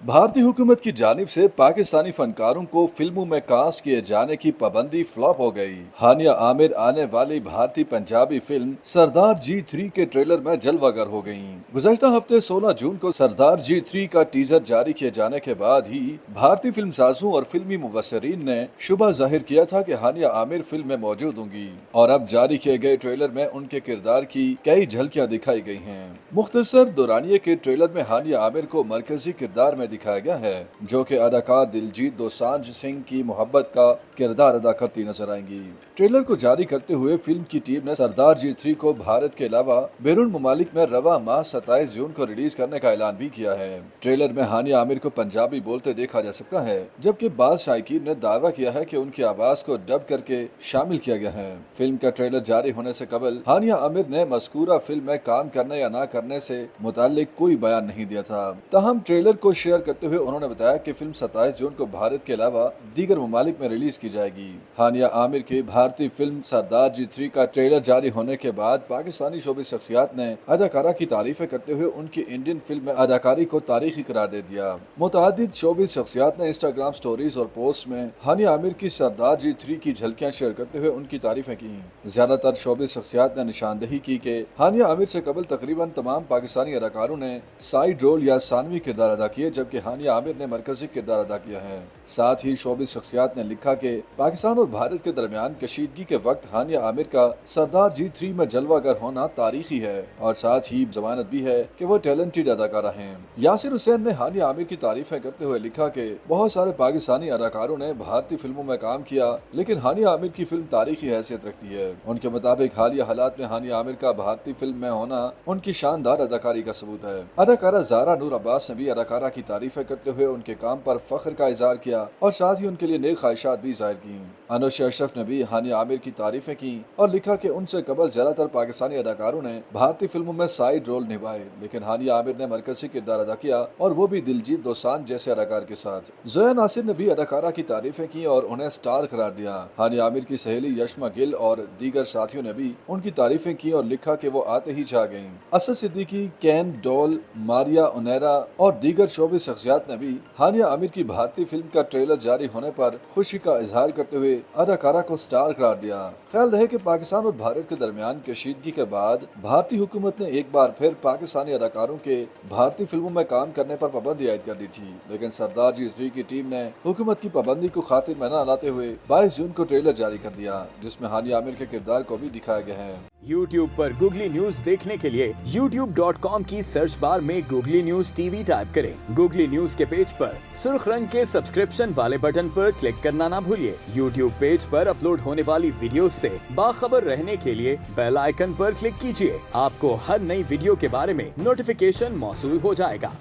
भारतीय हुकूमत की जानिब से पाकिस्तानी फनकारों को फिल्मों में कास्ट किए जाने की पाबंदी फ्लॉप हो गई। हानिया आमिर आने वाली भारतीय पंजाबी फिल्म सरदार जी 3 के ट्रेलर में जलवागर हो गईं। गुज़श्ता हफ्ते 16 जून को सरदार जी 3 का टीजर जारी किए जाने के बाद ही भारतीय फिल्म साजों और फिल्मी मुबस्सिरीन ने शुबा जाहिर किया था कि हानिया आमिर फिल्म में मौजूद होंगी और अब जारी किए गए ट्रेलर में उनके किरदार की कई झलकियां दिखाई गई हैं। मुख्तसर दौरानिये के ट्रेलर में हानिया आमिर को मरकजी किरदार में दिखाया गया है, जो कि अदाकार दिलजीत दोसांझ सिंह की मोहब्बत का किरदार अदा करती नजर आएंगी। ट्रेलर को जारी करते हुए फिल्म की टीम ने सरदार जी 3 को भारत के अलावा बैरून मुमालिक में रवा माह 27 जून को रिलीज करने का ऐलान भी किया है। ट्रेलर में हानिया आमिर को पंजाबी बोलते देखा जा सकता है, जबकि बाज़ शायकीन ने दावा किया है कि उनकी आवाज को डब करके शामिल किया गया है। फिल्म का ट्रेलर जारी होने से कबल हानिया आमिर ने मज़कूरा फिल्म में काम करने या ना करने से मुताल्लिक कोई बयान नहीं दिया था। ताहम ट्रेलर को शेयर करते हुए उन्होंने बताया कि फिल्म 27 जून को भारत के अलावा दीगर ममालिक में रिलीज की जाएगी। हानिया आमिर की भारतीय फिल्म सरदार जी 3 का ट्रेलर जारी होने के बाद पाकिस्तानी शोबिस शख्सियात ने अदाकारा की तारीफें करते हुए उनकी इंडियन फिल्म में अदाकारी को तारीखी करार दे दिया। मुतादिद शोबिस शख्सियात ने इंस्टाग्राम स्टोरीज और पोस्ट में हानिया आमिर की सरदार जी 3 की झलकियां शेयर करते हुए उनकी तारीफें की। ज्यादातर शोबिस शख्सियात ने निशानदही की कि हानिया आमिर से कबल तकरीबन तमाम पाकिस्तानी अदाकारों ने साइड रोल या सानवी किरदार अदा किए, जबकि हानिया आमिर ने मरकजी किरदार अदा किया है। साथ ही शोबिस शख्सियात ने लिखा कि पाकिस्तान और भारत के दरमियान कशीदगी के वक्त हानिया आमिर का सरदार जी 3 में जलवागर होना तारीखी है और साथ ही जमानत भी है कि वो टैलेंटेड अदाकारा हैं। यासिर हुसैन ने हानिया आमिर की तारीफें करते हुए लिखा कि बहुत सारे पाकिस्तानी अदाकारों ने भारतीय फिल्मों में काम किया, लेकिन हानिया आमिर की फिल्म तारीखी हैसियत रखती है। उनके मुताबिक हालिया हालात में हानिया आमिर का भारतीय फिल्म में होना उनकी शानदार अदाकारी का सबूत है। अदाकारा ज़ारा नूर अब्बास ने भी अदाकारा की तारीफें करते हुए उनके काम पर फख्र का इजहार किया और साथ ही उनके लिए नेक ख्वाहिशात भी जाहिर की। अनुष्का अशरफ ने भी हानिया आमिर की तारीफें की और लिखा कि उनसे कबल ज्यादातर पाकिस्तानी अदाकारों ने भारतीय फिल्मों में साइड रोल निभाए, लेकिन हानिया आमिर ने मरकजी किरदार अदा किया और वो भी दिलजीत दोसांझ जैसे अदाकार के साथ। जोया नासिर ने भी अदाकारा की तारीफें की और उन्हें स्टार करार दिया। हानिया आमिर की सहेली यशमा गिल और दीगर साथियों ने भी उनकी तारीफें की और लिखा कि वो आते ही छा गयी। असद सिद्दीकी, केन डोल, मारिया ओनेरा और दीगर शोबिस शख्सियात ने भी हानिया आमिर की भारतीय फिल्म का ट्रेलर जारी होने पर खुशी का इजहार करते हुए अदाकारा को स्टार करार दिया। ख्याल रहे कि पाकिस्तान और भारत के दरमियान कशीदगी के बाद भारतीय हुकूमत ने एक बार फिर पाकिस्तानी अदाकारों के भारतीय फिल्मों में काम करने पर पाबंदी आयद कर दी थी, लेकिन सरदार जी 3 की टीम ने हुकूमत की पाबंदी को खातिर में न लाते हुए 22 जून को ट्रेलर जारी कर दिया, जिसमें हानिया आमिर के किरदार को भी दिखाया गया है। YouTube पर गूगली न्यूज देखने के लिए youtube.com की सर्च बार में गूगली न्यूज टीवी टाइप करें। गूगली न्यूज के पेज पर सुर्ख रंग के सब्सक्रिप्शन वाले बटन पर क्लिक करना ना भूलिए। YouTube पेज पर अपलोड होने वाली वीडियोस से बाखबर रहने के लिए बेल आइकन पर क्लिक कीजिए। आपको हर नई वीडियो के बारे में नोटिफिकेशन मौसूल हो जाएगा।